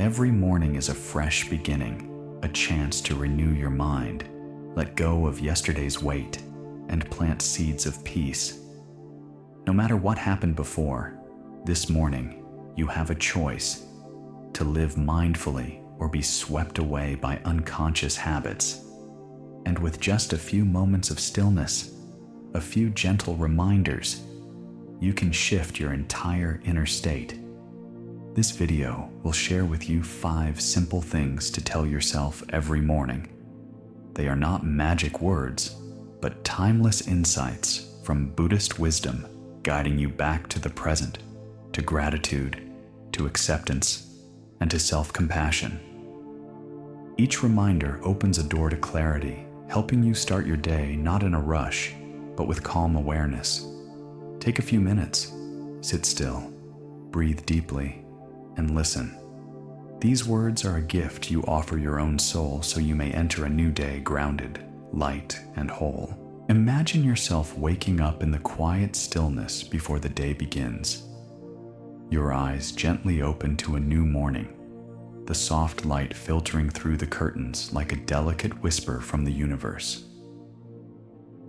every morning is a fresh beginning, a chance to renew your mind, let go of yesterday's weight, and plant seeds of peace. No matter what happened before, this morning you have a choice to live mindfully or be swept away by unconscious habits. And with just a few moments of stillness, a few gentle reminders, you can shift your entire inner state. This video will share with you 5 simple things to tell yourself every morning. They are not magic words, but timeless insights from Buddhist wisdom guiding you back to the present, to gratitude, to acceptance, and to self-compassion. Each reminder opens a door to clarity, helping you start your day not in a rush, but with calm awareness. Take a few minutes, sit still, breathe deeply, and listen. These words are a gift you offer your own soul so you may enter a new day grounded, light, and whole. Imagine yourself waking up in the quiet stillness before the day begins. Your eyes gently open to a new morning, the soft light filtering through the curtains like a delicate whisper from the universe.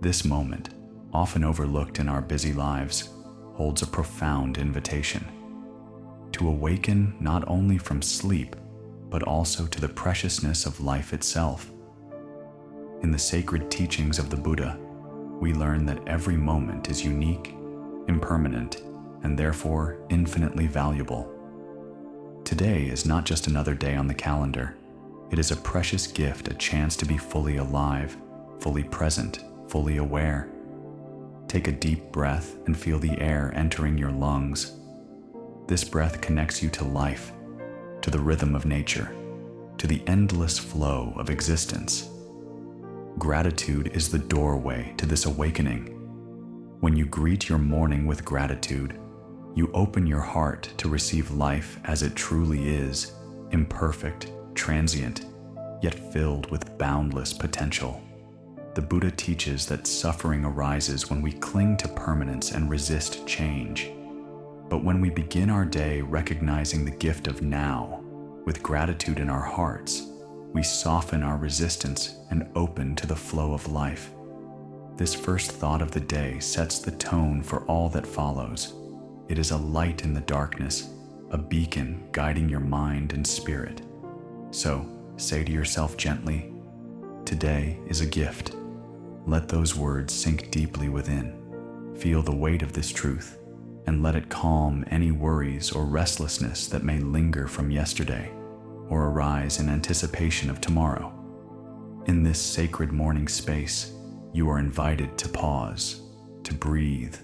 This moment, often overlooked in our busy lives, holds a profound invitation to awaken not only from sleep, but also to the preciousness of life itself. In the sacred teachings of the Buddha, we learn that every moment is unique, impermanent, and therefore infinitely valuable. Today is not just another day on the calendar. It is a precious gift, a chance to be fully alive, fully present, fully aware. Take a deep breath and feel the air entering your lungs. This breath connects you to life, to the rhythm of nature, to the endless flow of existence. Gratitude is the doorway to this awakening. When you greet your morning with gratitude, you open your heart to receive life as it truly is, imperfect, transient, yet filled with boundless potential. The Buddha teaches that suffering arises when we cling to permanence and resist change. But when we begin our day recognizing the gift of now, with gratitude in our hearts, we soften our resistance and open to the flow of life. This first thought of the day sets the tone for all that follows. It is a light in the darkness, a beacon guiding your mind and spirit. So, say to yourself gently, "Today is a gift." Let those words sink deeply within. Feel the weight of this truth, and let it calm any worries or restlessness that may linger from yesterday or arise in anticipation of tomorrow. In this sacred morning space, you are invited to pause, to breathe,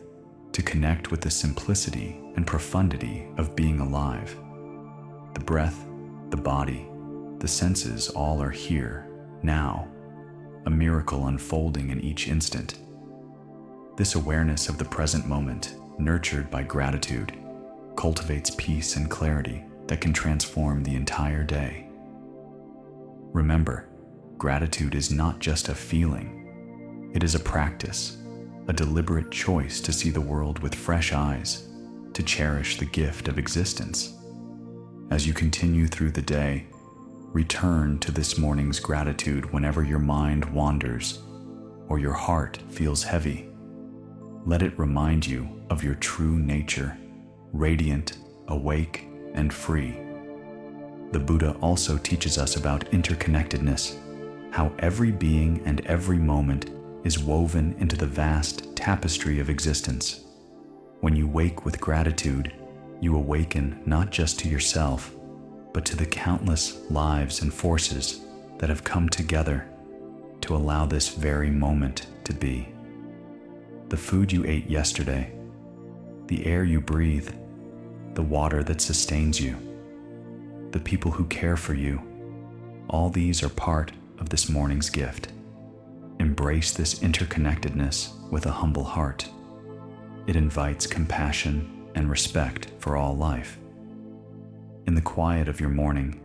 to connect with the simplicity and profundity of being alive. The breath, the body, the senses all are here, now, a miracle unfolding in each instant. This awareness of the present moment, nurtured by gratitude, cultivates peace and clarity that can transform the entire day. Remember, gratitude is not just a feeling. It is a practice, a deliberate choice to see the world with fresh eyes, to cherish the gift of existence. As you continue through the day, return to this morning's gratitude whenever your mind wanders or your heart feels heavy. Let it remind you of your true nature, radiant, awake, and free. The Buddha also teaches us about interconnectedness, how every being and every moment is woven into the vast tapestry of existence. When you wake with gratitude, you awaken not just to yourself, but to the countless lives and forces that have come together to allow this very moment to be. The food you ate yesterday, the air you breathe, the water that sustains you, the people who care for you, all these are part of this morning's gift. Embrace this interconnectedness with a humble heart. It invites compassion and respect for all life. In the quiet of your morning,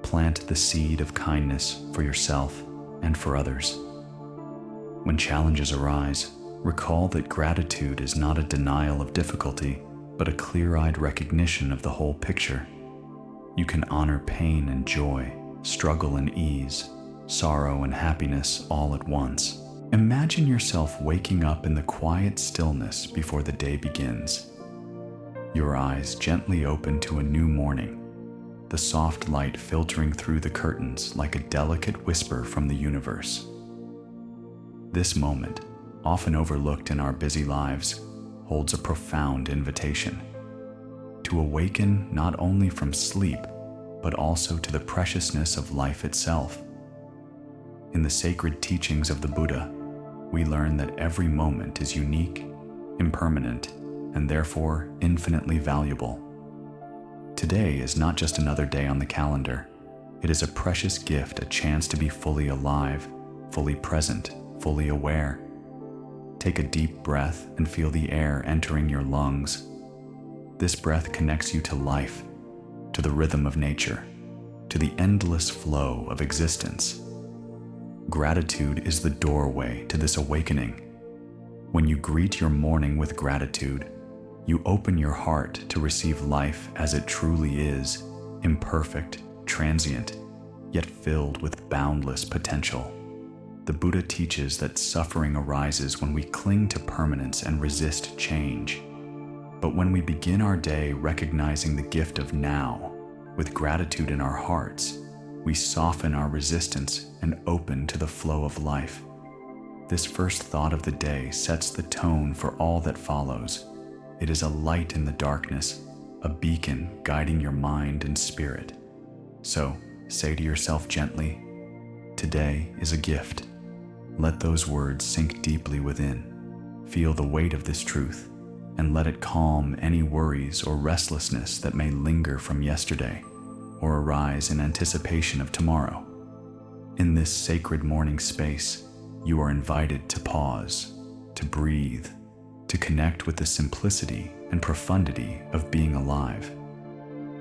plant the seed of kindness for yourself and for others. When challenges arise, recall that gratitude is not a denial of difficulty, but a clear-eyed recognition of the whole picture. You can honor pain and joy, struggle and ease, sorrow and happiness all at once. Imagine yourself waking up in the quiet stillness before the day begins. Your eyes gently open to a new morning, the soft light filtering through the curtains like a delicate whisper from the universe. This moment, often overlooked in our busy lives, holds a profound invitation to awaken not only from sleep, but also to the preciousness of life itself. In the sacred teachings of the Buddha, we learn that every moment is unique, impermanent, and therefore infinitely valuable. Today is not just another day on the calendar. It is a precious gift, a chance to be fully alive, fully present, fully aware. Take a deep breath and feel the air entering your lungs. This breath connects you to life, to the rhythm of nature, to the endless flow of existence. Gratitude is the doorway to this awakening. When you greet your morning with gratitude, you open your heart to receive life as it truly is, imperfect, transient, yet filled with boundless potential. The Buddha teaches that suffering arises when we cling to permanence and resist change. But when we begin our day recognizing the gift of now, with gratitude in our hearts, we soften our resistance and open to the flow of life. This first thought of the day sets the tone for all that follows. It is a light in the darkness, a beacon guiding your mind and spirit. So, say to yourself gently, "Today is a gift." Let those words sink deeply within. Feel the weight of this truth, and let it calm any worries or restlessness that may linger from yesterday or arise in anticipation of tomorrow. In this sacred morning space, you are invited to pause, to breathe, to connect with the simplicity and profundity of being alive.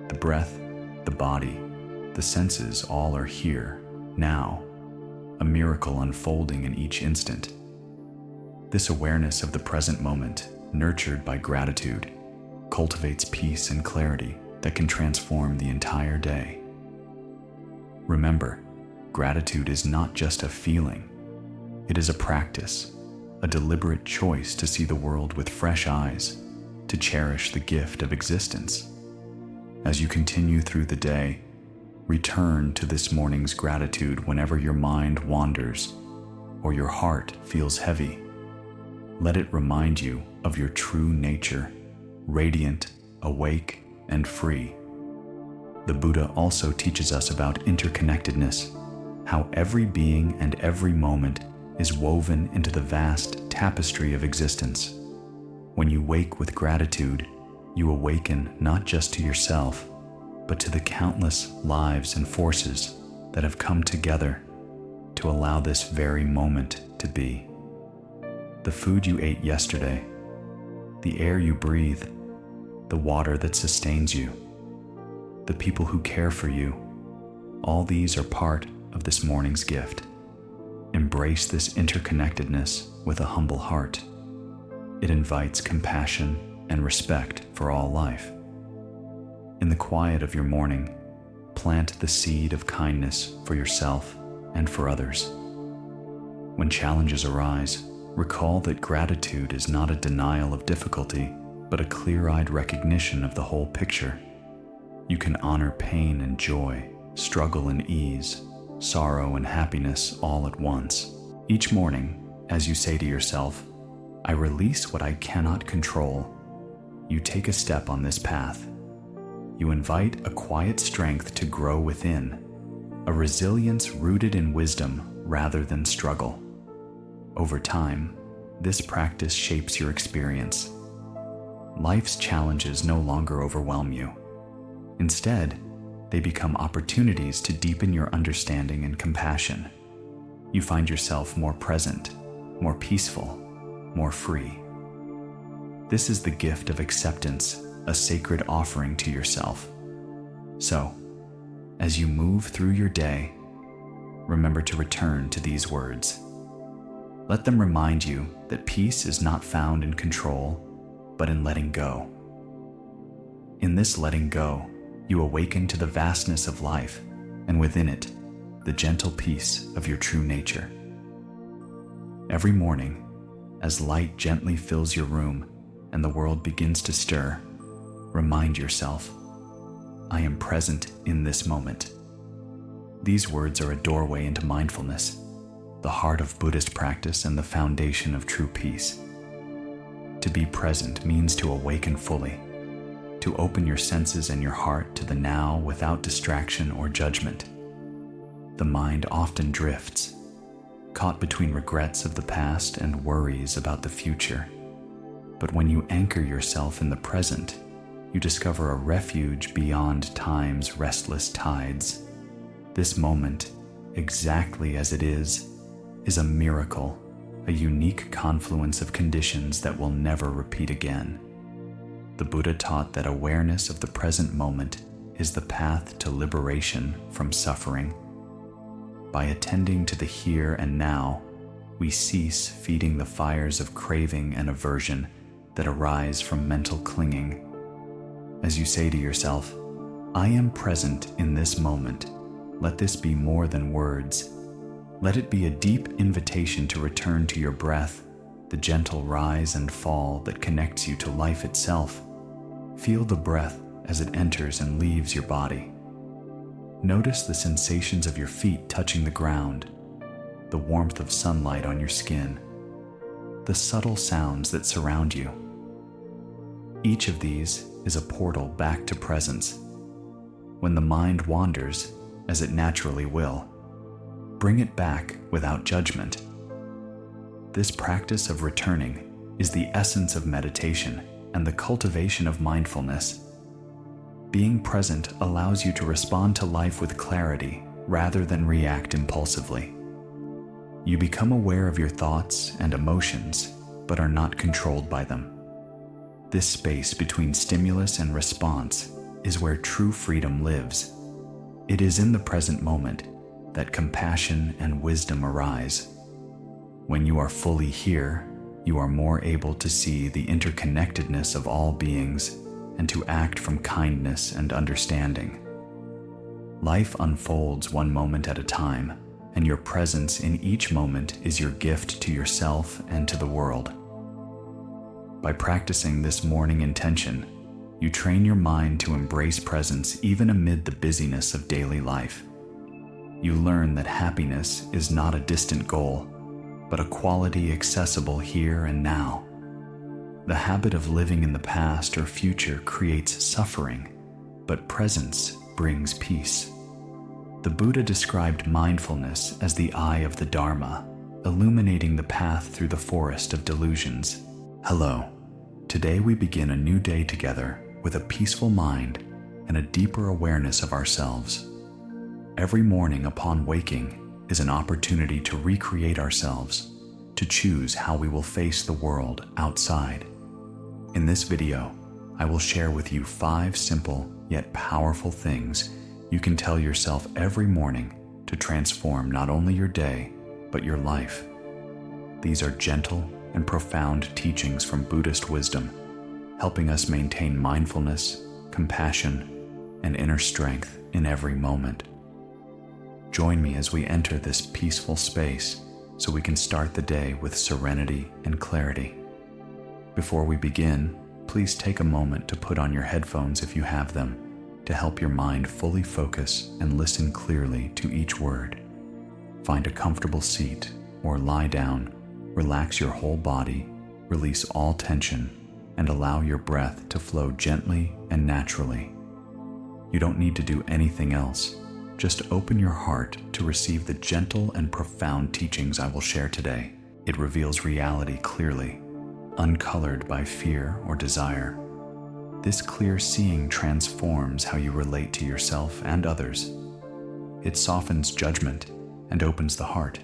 The breath, the body, the senses all are here, now, a miracle unfolding in each instant. This awareness of the present moment, nurtured by gratitude, cultivates peace and clarity that can transform the entire day. Remember, gratitude is not just a feeling. It is a practice, a deliberate choice to see the world with fresh eyes, to cherish the gift of existence. As you continue through the day, return to this morning's gratitude whenever your mind wanders or your heart feels heavy. Let it remind you of your true nature, radiant, awake, and free. The Buddha also teaches us about interconnectedness, how every being and every moment is woven into the vast tapestry of existence. When you wake with gratitude, you awaken not just to yourself, but to the countless lives and forces that have come together to allow this very moment to be. The food you ate yesterday, the air you breathe, the water that sustains you, the people who care for you, all these are part of this morning's gift. Embrace this interconnectedness with a humble heart. It invites compassion and respect for all life. In the quiet of your morning, plant the seed of kindness for yourself and for others. When challenges arise, recall that gratitude is not a denial of difficulty, but a clear-eyed recognition of the whole picture. You can honor pain and joy, struggle and ease, sorrow and happiness all at once. Each morning, as you say to yourself, "I release what I cannot control," you take a step on this path. You invite a quiet strength to grow within, a resilience rooted in wisdom rather than struggle. Over time, this practice shapes your experience. Life's challenges no longer overwhelm you. Instead, they become opportunities to deepen your understanding and compassion. You find yourself more present, more peaceful, more free. This is the gift of acceptance, a sacred offering to yourself. So, as you move through your day, remember to return to these words. Let them remind you that peace is not found in control, but in letting go. In this letting go, you awaken to the vastness of life, and within it, the gentle peace of your true nature. Every morning, as light gently fills your room and the world begins to stir, remind yourself, I am present in this moment. These words are a doorway into mindfulness, the heart of Buddhist practice and the foundation of true peace. To be present means to awaken fully, to open your senses and your heart to the now without distraction or judgment. The mind often drifts, caught between regrets of the past and worries about the future. But when you anchor yourself in the present, you discover a refuge beyond time's restless tides. This moment, exactly as it is a miracle, a unique confluence of conditions that will never repeat again. The Buddha taught that awareness of the present moment is the path to liberation from suffering. By attending to the here and now, we cease feeding the fires of craving and aversion that arise from mental clinging. As you say to yourself, I am present in this moment, let this be more than words. Let it be a deep invitation to return to your breath, the gentle rise and fall that connects you to life itself. Feel the breath as it enters and leaves your body. Notice the sensations of your feet touching the ground, the warmth of sunlight on your skin, the subtle sounds that surround you. Each of these is a portal back to presence. When the mind wanders, as it naturally will, bring it back without judgment. This practice of returning is the essence of meditation and the cultivation of mindfulness. Being present allows you to respond to life with clarity rather than react impulsively. You become aware of your thoughts and emotions, but are not controlled by them. This space between stimulus and response is where true freedom lives. It is in the present moment that compassion and wisdom arise. When you are fully here, you are more able to see the interconnectedness of all beings and to act from kindness and understanding. Life unfolds one moment at a time, and your presence in each moment is your gift to yourself and to the world. By practicing this morning intention, you train your mind to embrace presence even amid the busyness of daily life. You learn that happiness is not a distant goal, but a quality accessible here and now. The habit of living in the past or future creates suffering, but presence brings peace. The Buddha described mindfulness as the eye of the Dharma, illuminating the path through the forest of delusions. Hello. Today we begin a new day together with a peaceful mind and a deeper awareness of ourselves. Every morning upon waking is an opportunity to recreate ourselves, to choose how we will face the world outside. In this video, I will share with you 5 simple yet powerful things you can tell yourself every morning to transform not only your day, but your life. These are gentle and profound teachings from Buddhist wisdom, helping us maintain mindfulness, compassion, and inner strength in every moment. Join me as we enter this peaceful space so we can start the day with serenity and clarity. Before we begin, please take a moment to put on your headphones if you have them, to help your mind fully focus and listen clearly to each word. Find a comfortable seat or lie down, relax your whole body, release all tension, and allow your breath to flow gently and naturally. You don't need to do anything else. Just open your heart to receive the gentle and profound teachings I will share today. It reveals reality clearly, uncolored by fear or desire. This clear seeing transforms how you relate to yourself and others. It softens judgment and opens the heart.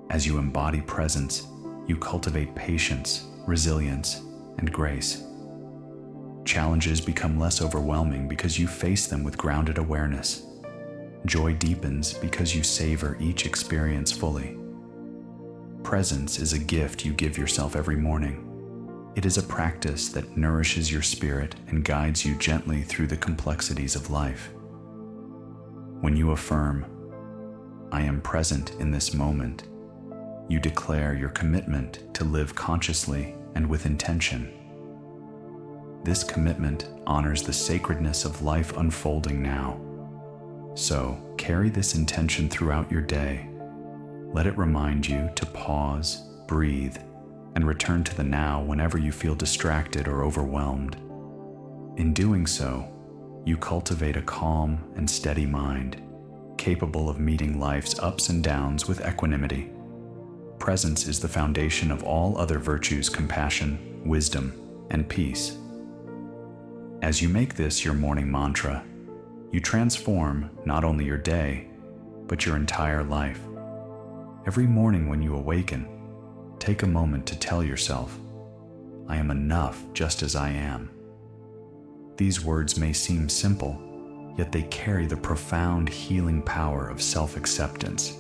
As you embody presence, you cultivate patience, resilience, and grace. Challenges become less overwhelming because you face them with grounded awareness. Joy deepens because you savor each experience fully. Presence is a gift you give yourself every morning. It is a practice that nourishes your spirit and guides you gently through the complexities of life. When you affirm, "I am present in this moment," you declare your commitment to live consciously and with intention. This commitment honors the sacredness of life unfolding now. So, carry this intention throughout your day. Let it remind you to pause, breathe, and return to the now whenever you feel distracted or overwhelmed. In doing so, you cultivate a calm and steady mind, capable of meeting life's ups and downs with equanimity. Presence is the foundation of all other virtues: compassion, wisdom, and peace. As you make this your morning mantra, you transform not only your day, but your entire life. Every morning when you awaken, take a moment to tell yourself, "I am enough just as I am." These words may seem simple, yet they carry the profound healing power of self-acceptance,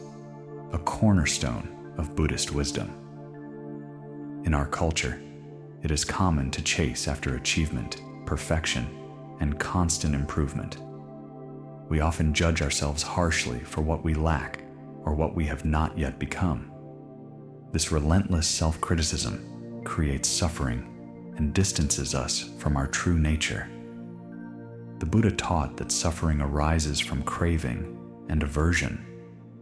a cornerstone of Buddhist wisdom. In our culture, it is common to chase after achievement, perfection, and constant improvement. We often judge ourselves harshly for what we lack or what we have not yet become. This relentless self-criticism creates suffering and distances us from our true nature. The Buddha taught that suffering arises from craving and aversion,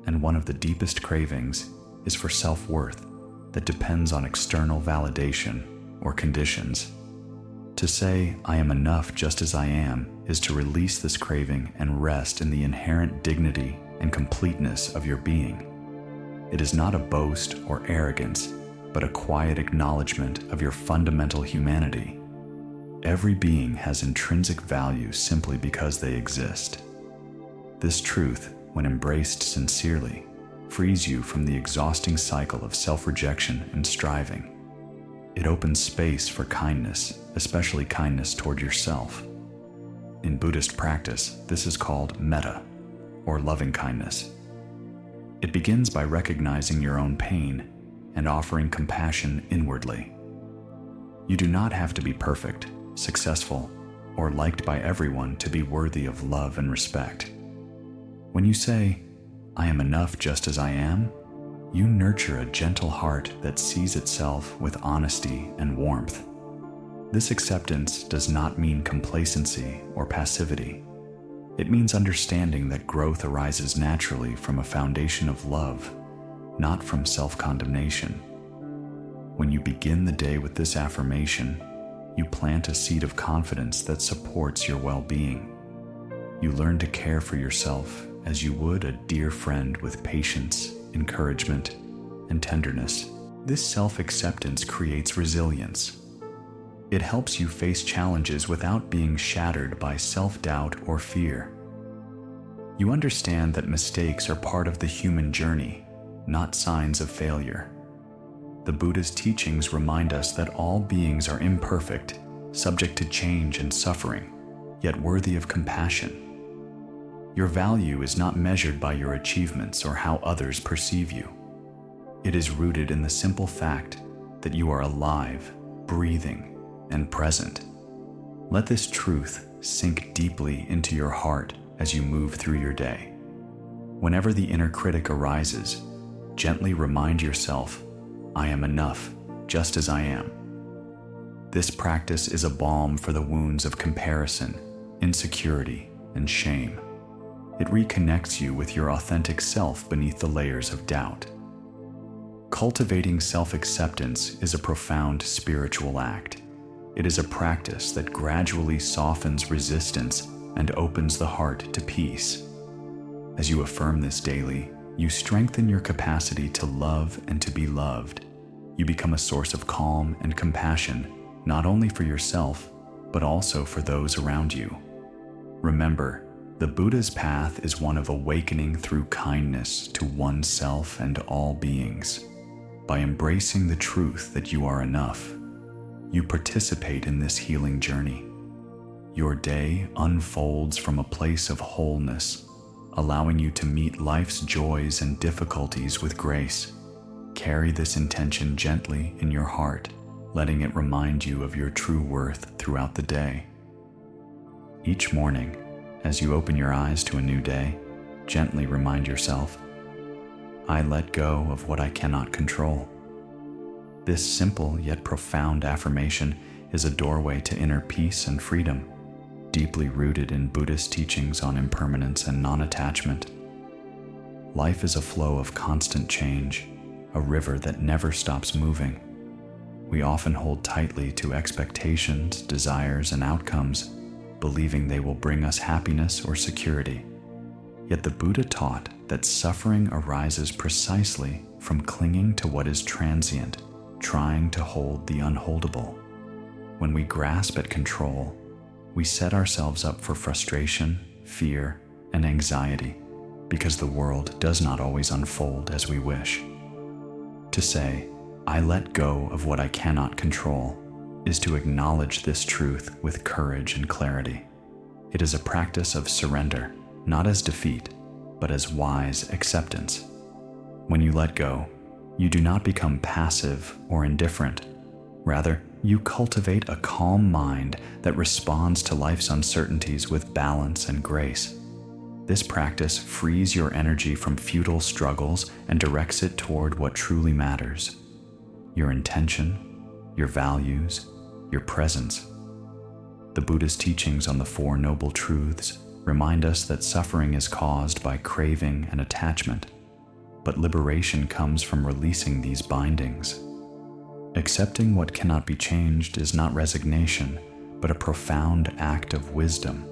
and one of the deepest cravings is for self-worth that depends on external validation or conditions. To say, "I am enough just as I am," is to release this craving and rest in the inherent dignity and completeness of your being. It is not a boast or arrogance, but a quiet acknowledgement of your fundamental humanity. Every being has intrinsic value simply because they exist. This truth, when embraced sincerely, frees you from the exhausting cycle of self-rejection and striving. It opens space for kindness, especially kindness toward yourself. In Buddhist practice, this is called metta, or loving kindness. It begins by recognizing your own pain and offering compassion inwardly. You do not have to be perfect, successful, or liked by everyone to be worthy of love and respect. When you say, "I am enough just as I am," you nurture a gentle heart that sees itself with honesty and warmth. This acceptance does not mean complacency or passivity. It means understanding that growth arises naturally from a foundation of love, not from self-condemnation. When you begin the day with this affirmation, you plant a seed of confidence that supports your well-being. You learn to care for yourself as you would a dear friend, with patience, encouragement, and tenderness. This self-acceptance creates resilience. It helps you face challenges without being shattered by self-doubt or fear. You understand that mistakes are part of the human journey, not signs of failure. The Buddha's teachings remind us that all beings are imperfect, subject to change and suffering, yet worthy of compassion. Your value is not measured by your achievements or how others perceive you. It is rooted in the simple fact that you are alive, breathing, and present. Let this truth sink deeply into your heart as you move through your day. Whenever the inner critic arises, gently remind yourself, "I am enough, just as I am." This practice is a balm for the wounds of comparison, insecurity, and shame. It reconnects you with your authentic self beneath the layers of doubt. Cultivating self-acceptance is a profound spiritual act. It is a practice that gradually softens resistance and opens the heart to peace. As you affirm this daily, you strengthen your capacity to love and to be loved. You become a source of calm and compassion, not only for yourself, but also for those around you. Remember, the Buddha's path is one of awakening through kindness to oneself and all beings. By embracing the truth that you are enough, you participate in this healing journey. Your day unfolds from a place of wholeness, allowing you to meet life's joys and difficulties with grace. Carry this intention gently in your heart, letting it remind you of your true worth throughout the day. Each morning, as you open your eyes to a new day, gently remind yourself, I let go of what I cannot control. This simple yet profound affirmation is a doorway to inner peace and freedom, deeply rooted in Buddhist teachings on impermanence and non-attachment. Life is a flow of constant change, a river that never stops moving. We often hold tightly to expectations, desires, and outcomes, believing they will bring us happiness or security. Yet the Buddha taught that suffering arises precisely from clinging to what is transient, trying to hold the unholdable. When we grasp at control, we set ourselves up for frustration, fear, and anxiety, because the world does not always unfold as we wish. To say, I let go of what I cannot control, is to acknowledge this truth with courage and clarity. It is a practice of surrender, not as defeat, but as wise acceptance. When you let go, you do not become passive or indifferent. Rather, you cultivate a calm mind that responds to life's uncertainties with balance and grace. This practice frees your energy from futile struggles and directs it toward what truly matters: your intention, your values, your presence. The Buddha's teachings on the Four Noble Truths remind us that suffering is caused by craving and attachment, but liberation comes from releasing these bindings. Accepting what cannot be changed is not resignation, but a profound act of wisdom.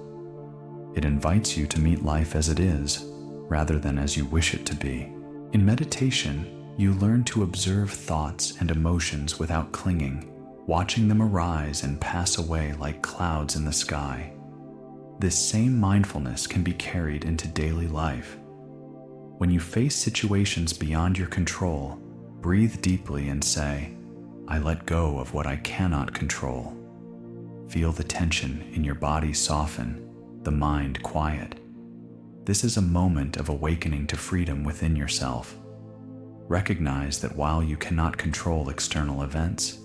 It invites you to meet life as it is, rather than as you wish it to be. In meditation, you learn to observe thoughts and emotions without clinging, watching them arise and pass away like clouds in the sky. This same mindfulness can be carried into daily life. When you face situations beyond your control, breathe deeply and say, I let go of what I cannot control. Feel the tension in your body soften, the mind quiet. This is a moment of awakening to freedom within yourself. Recognize that while you cannot control external events,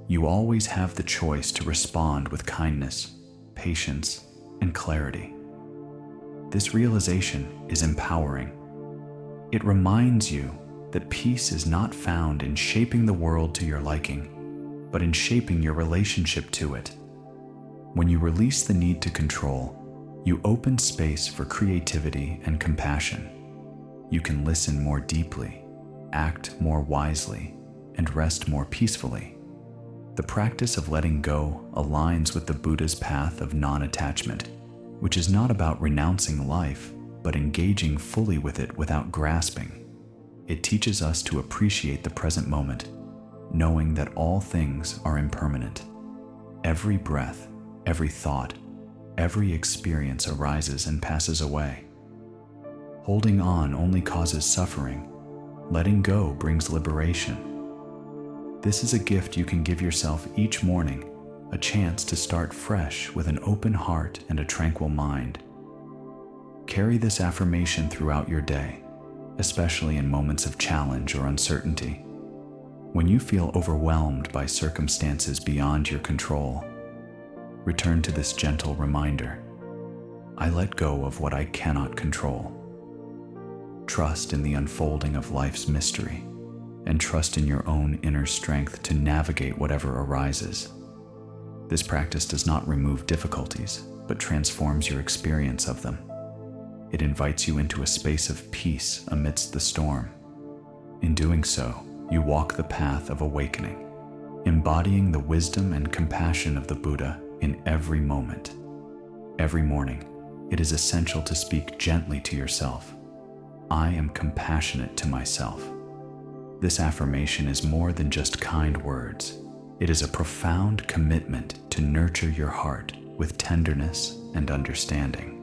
you always have the choice to respond with kindness, patience, and clarity. This realization is empowering. It reminds you that peace is not found in shaping the world to your liking, but in shaping your relationship to it. When you release the need to control, you open space for creativity and compassion. You can listen more deeply, act more wisely, and rest more peacefully. The practice of letting go aligns with the Buddha's path of non-attachment, which is not about renouncing life, but engaging fully with it without grasping. It teaches us to appreciate the present moment, knowing that all things are impermanent. Every breath, every thought, every experience arises and passes away. Holding on only causes suffering. Letting go brings liberation. This is a gift you can give yourself each morning, a chance to start fresh with an open heart and a tranquil mind. Carry this affirmation throughout your day, especially in moments of challenge or uncertainty. When you feel overwhelmed by circumstances beyond your control, return to this gentle reminder: I let go of what I cannot control. Trust in the unfolding of life's mystery, and trust in your own inner strength to navigate whatever arises. This practice does not remove difficulties, but transforms your experience of them. It invites you into a space of peace amidst the storm. In doing so, you walk the path of awakening, embodying the wisdom and compassion of the Buddha in every moment. Every morning, it is essential to speak gently to yourself. I am compassionate to myself. This affirmation is more than just kind words. It is a profound commitment to nurture your heart with tenderness and understanding.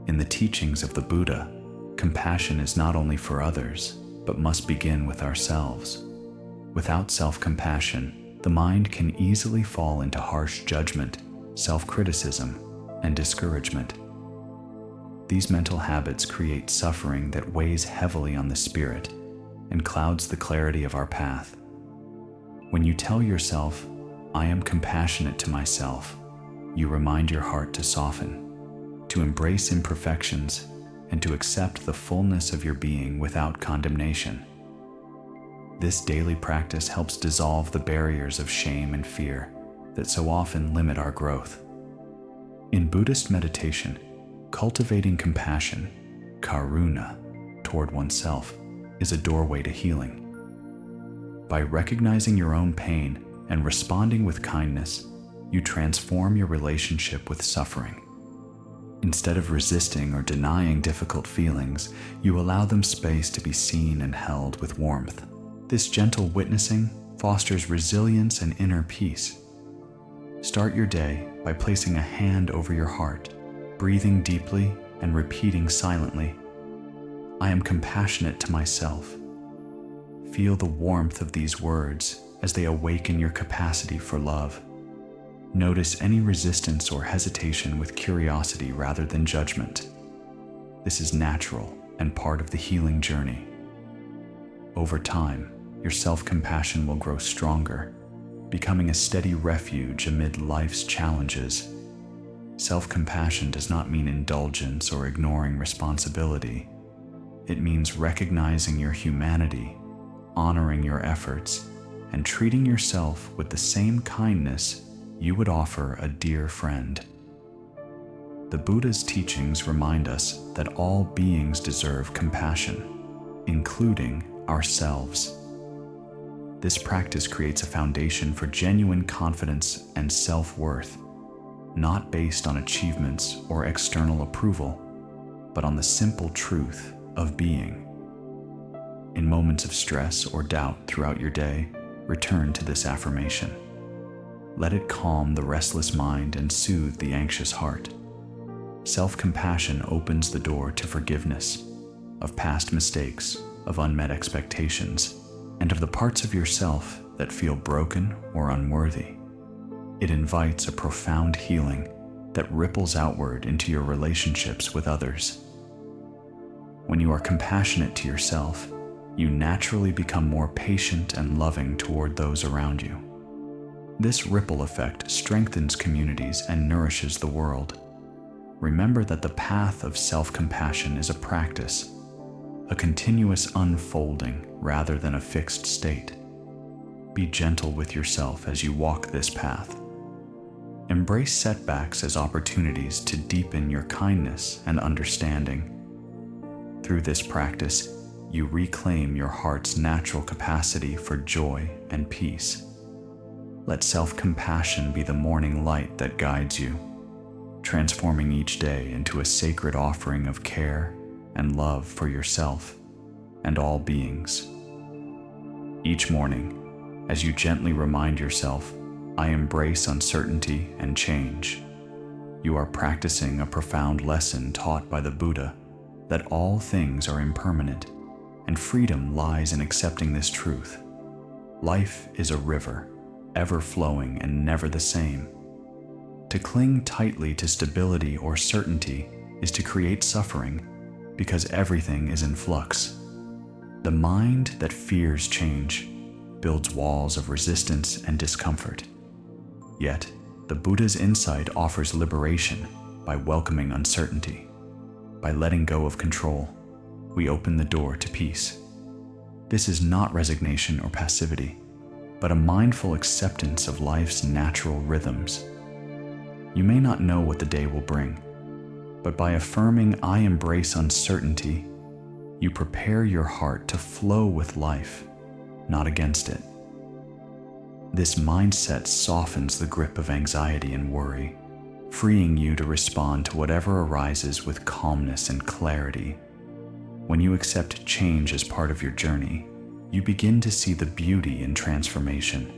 In the teachings of the Buddha, compassion is not only for others, but must begin with ourselves. Without self-compassion, the mind can easily fall into harsh judgment, self-criticism, and discouragement. These mental habits create suffering that weighs heavily on the spirit and clouds the clarity of our path. When you tell yourself, "I am compassionate to myself," you remind your heart to soften, to embrace imperfections, and to accept the fullness of your being without condemnation. This daily practice helps dissolve the barriers of shame and fear that so often limit our growth. In Buddhist meditation, cultivating compassion, karuna, toward oneself is a doorway to healing. By recognizing your own pain and responding with kindness, you transform your relationship with suffering. Instead of resisting or denying difficult feelings, you allow them space to be seen and held with warmth. This gentle witnessing fosters resilience and inner peace. Start your day by placing a hand over your heart, breathing deeply and repeating silently, "I am compassionate to myself." Feel the warmth of these words as they awaken your capacity for love. Notice any resistance or hesitation with curiosity rather than judgment. This is natural and part of the healing journey. Over time, your self-compassion will grow stronger, becoming a steady refuge amid life's challenges. Self-compassion does not mean indulgence or ignoring responsibility. It means recognizing your humanity, honoring your efforts, and treating yourself with the same kindness you would offer a dear friend. The Buddha's teachings remind us that all beings deserve compassion, including ourselves. This practice creates a foundation for genuine confidence and self-worth, not based on achievements or external approval, but on the simple truth of being. In moments of stress or doubt throughout your day, return to this affirmation. Let it calm the restless mind and soothe the anxious heart. Self-compassion opens the door to forgiveness of past mistakes, of unmet expectations, and of the parts of yourself that feel broken or unworthy. It invites a profound healing that ripples outward into your relationships with others. When you are compassionate to yourself, you naturally become more patient and loving toward those around you. This ripple effect strengthens communities and nourishes the world. Remember that the path of self-compassion is a practice, a continuous unfolding rather than a fixed state. Be gentle with yourself as you walk this path. Embrace setbacks as opportunities to deepen your kindness and understanding. Through this practice, you reclaim your heart's natural capacity for joy and peace. Let self-compassion be the morning light that guides you, transforming each day into a sacred offering of care and love for yourself and all beings. Each morning, as you gently remind yourself, "I embrace uncertainty and change," you are practicing a profound lesson taught by the Buddha that all things are impermanent, and freedom lies in accepting this truth. Life is a river, ever flowing and never the same. To cling tightly to stability or certainty is to create suffering, because everything is in flux. The mind that fears change builds walls of resistance and discomfort. Yet, the Buddha's insight offers liberation by welcoming uncertainty. By letting go of control, we open the door to peace. This is not resignation or passivity, but a mindful acceptance of life's natural rhythms. You may not know what the day will bring, but by affirming "I embrace uncertainty," you prepare your heart to flow with life, not against it. This mindset softens the grip of anxiety and worry, freeing you to respond to whatever arises with calmness and clarity. When you accept change as part of your journey, you begin to see the beauty in transformation.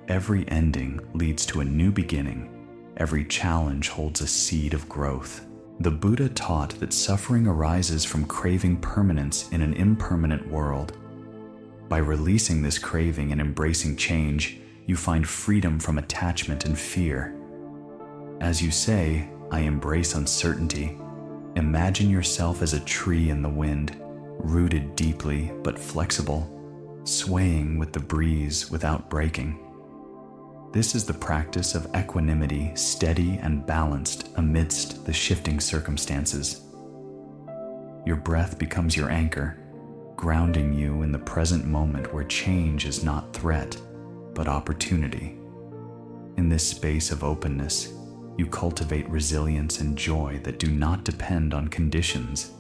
Every ending leads to a new beginning. Every challenge holds a seed of growth. The Buddha taught that suffering arises from craving permanence in an impermanent world. By releasing this craving and embracing change, you find freedom from attachment and fear. As you say, "I embrace uncertainty," imagine yourself as a tree in the wind, rooted deeply but flexible. swaying with the breeze without breaking. This is the practice of equanimity, steady and balanced amidst the shifting circumstances. Your breath becomes your anchor, grounding you in the present moment where change is not threat, but opportunity. In this space of openness, you cultivate resilience and joy that do not depend on conditions.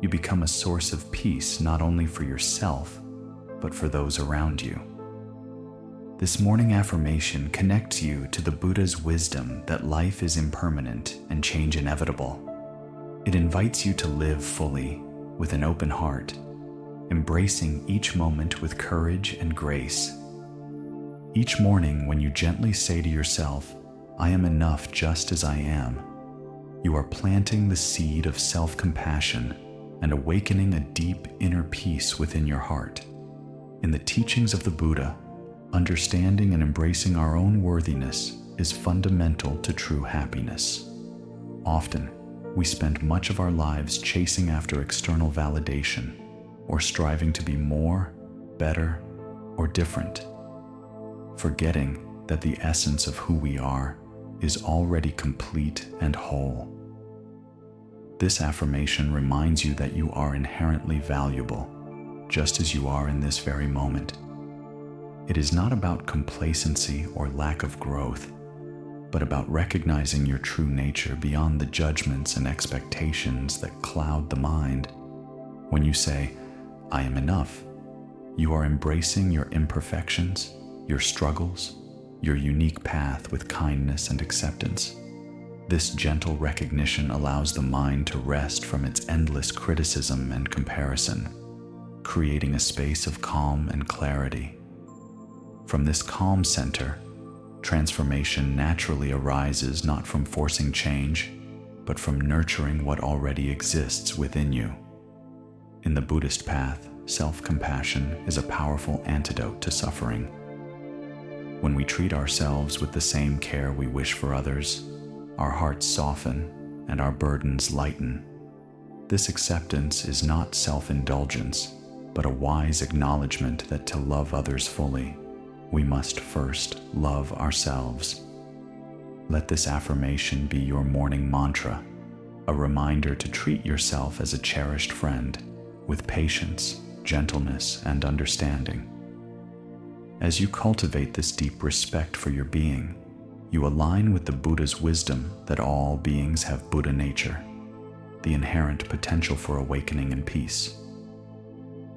You become a source of peace not only for yourself, but for those around you. This morning affirmation connects you to the Buddha's wisdom that life is impermanent and change inevitable. It invites you to live fully, with an open heart, embracing each moment with courage and grace. Each morning when you gently say to yourself, "I am enough just as I am," you are planting the seed of self-compassion and awakening a deep inner peace within your heart. In the teachings of the Buddha, understanding and embracing our own worthiness is fundamental to true happiness. Often, we spend much of our lives chasing after external validation or striving to be more, better, or different, forgetting that the essence of who we are is already complete and whole. This affirmation reminds you that you are inherently valuable, just as you are in this very moment. It is not about complacency or lack of growth, but about recognizing your true nature beyond the judgments and expectations that cloud the mind. When you say, "I am enough," you are embracing your imperfections, your struggles, your unique path with kindness and acceptance. This gentle recognition allows the mind to rest from its endless criticism and comparison, creating a space of calm and clarity. From this calm center, transformation naturally arises not from forcing change, but from nurturing what already exists within you. In the Buddhist path, self-compassion is a powerful antidote to suffering. When we treat ourselves with the same care we wish for others, our hearts soften and our burdens lighten. This acceptance is not self-indulgence, but a wise acknowledgement that to love others fully, we must first love ourselves. Let this affirmation be your morning mantra, a reminder to treat yourself as a cherished friend, with patience, gentleness, and understanding. As you cultivate this deep respect for your being, you align with the Buddha's wisdom that all beings have Buddha nature, the inherent potential for awakening and peace.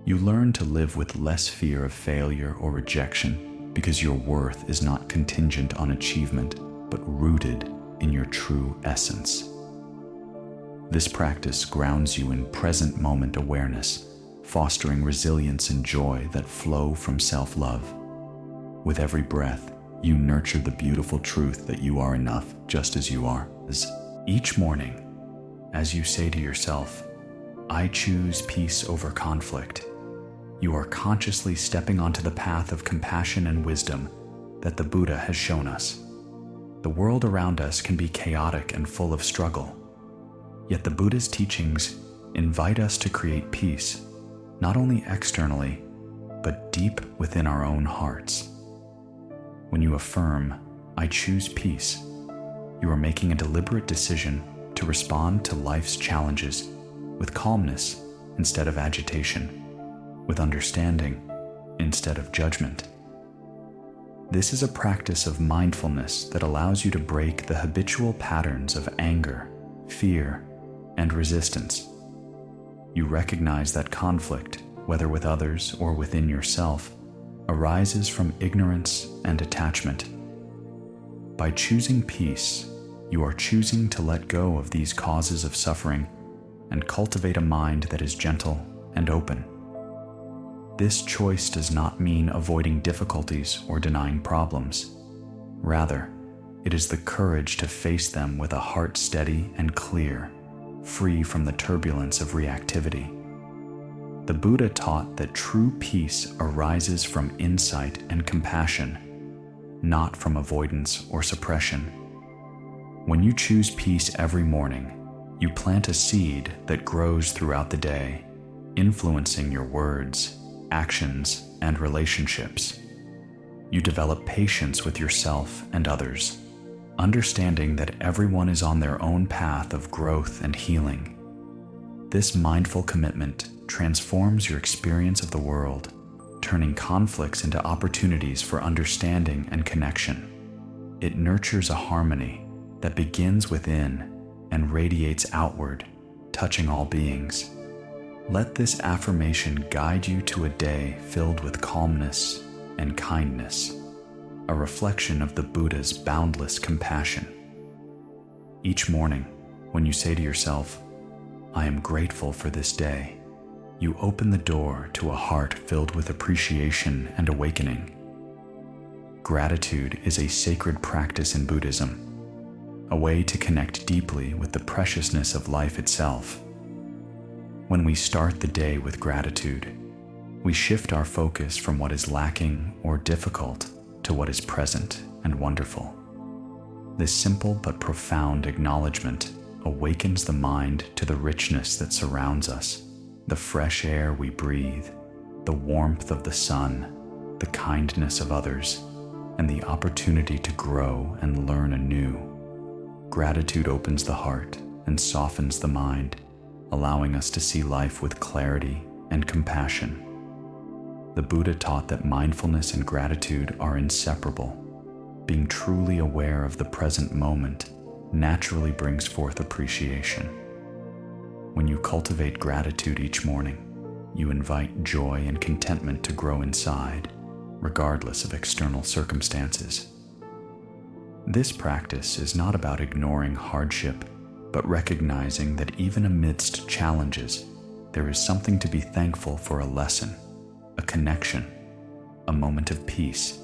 You learn to live with less fear of failure or rejection because your worth is not contingent on achievement, but rooted in your true essence. This practice grounds you in present moment awareness, fostering resilience and joy that flow from self-love. With every breath, you nurture the beautiful truth that you are enough just as you are. Each morning, as you say to yourself, "I choose peace over conflict," you are consciously stepping onto the path of compassion and wisdom that the Buddha has shown us. The world around us can be chaotic and full of struggle, yet the Buddha's teachings invite us to create peace, not only externally, but deep within our own hearts. When you affirm, "I choose peace," you are making a deliberate decision to respond to life's challenges with calmness instead of agitation, with understanding instead of judgment. This is a practice of mindfulness that allows you to break the habitual patterns of anger, fear, and resistance. You recognize that conflict, whether with others or within yourself, arises from ignorance and attachment. By choosing peace, you are choosing to let go of these causes of suffering and cultivate a mind that is gentle and open. This choice does not mean avoiding difficulties or denying problems. Rather, it is the courage to face them with a heart steady and clear, free from the turbulence of reactivity. The Buddha taught that true peace arises from insight and compassion, not from avoidance or suppression. When you choose peace every morning, you plant a seed that grows throughout the day, influencing your words, actions, and relationships. You develop patience with yourself and others, understanding that everyone is on their own path of growth and healing. This mindful commitment transforms your experience of the world, turning conflicts into opportunities for understanding and connection. It nurtures a harmony that begins within and radiates outward, touching all beings. Let this affirmation guide you to a day filled with calmness and kindness, a reflection of the Buddha's boundless compassion. Each morning, when you say to yourself, "I am grateful for this day," you open the door to a heart filled with appreciation and awakening. Gratitude is a sacred practice in Buddhism, a way to connect deeply with the preciousness of life itself. When we start the day with gratitude, we shift our focus from what is lacking or difficult to what is present and wonderful. This simple but profound acknowledgement awakens the mind to the richness that surrounds us, the fresh air we breathe, the warmth of the sun, the kindness of others, and the opportunity to grow and learn anew. Gratitude opens the heart and softens the mind, allowing us to see life with clarity and compassion. The Buddha taught that mindfulness and gratitude are inseparable. Being truly aware of the present moment naturally brings forth appreciation. When you cultivate gratitude each morning, you invite joy and contentment to grow inside, regardless of external circumstances. This practice is not about ignoring hardship, but recognizing that even amidst challenges, there is something to be thankful for: a lesson, a connection, a moment of peace.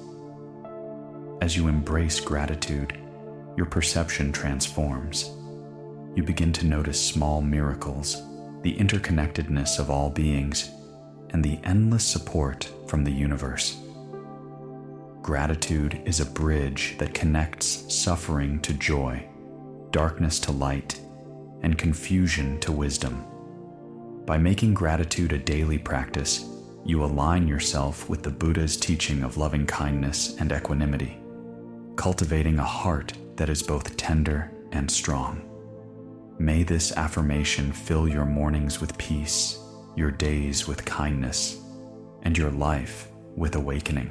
As you embrace gratitude, your perception transforms. You begin to notice small miracles, the interconnectedness of all beings, and the endless support from the universe. Gratitude is a bridge that connects suffering to joy, darkness to light, and confusion to wisdom. By making gratitude a daily practice, you align yourself with the Buddha's teaching of loving kindness and equanimity, cultivating a heart that is both tender and strong. May this affirmation fill your mornings with peace, your days with kindness, and your life with awakening.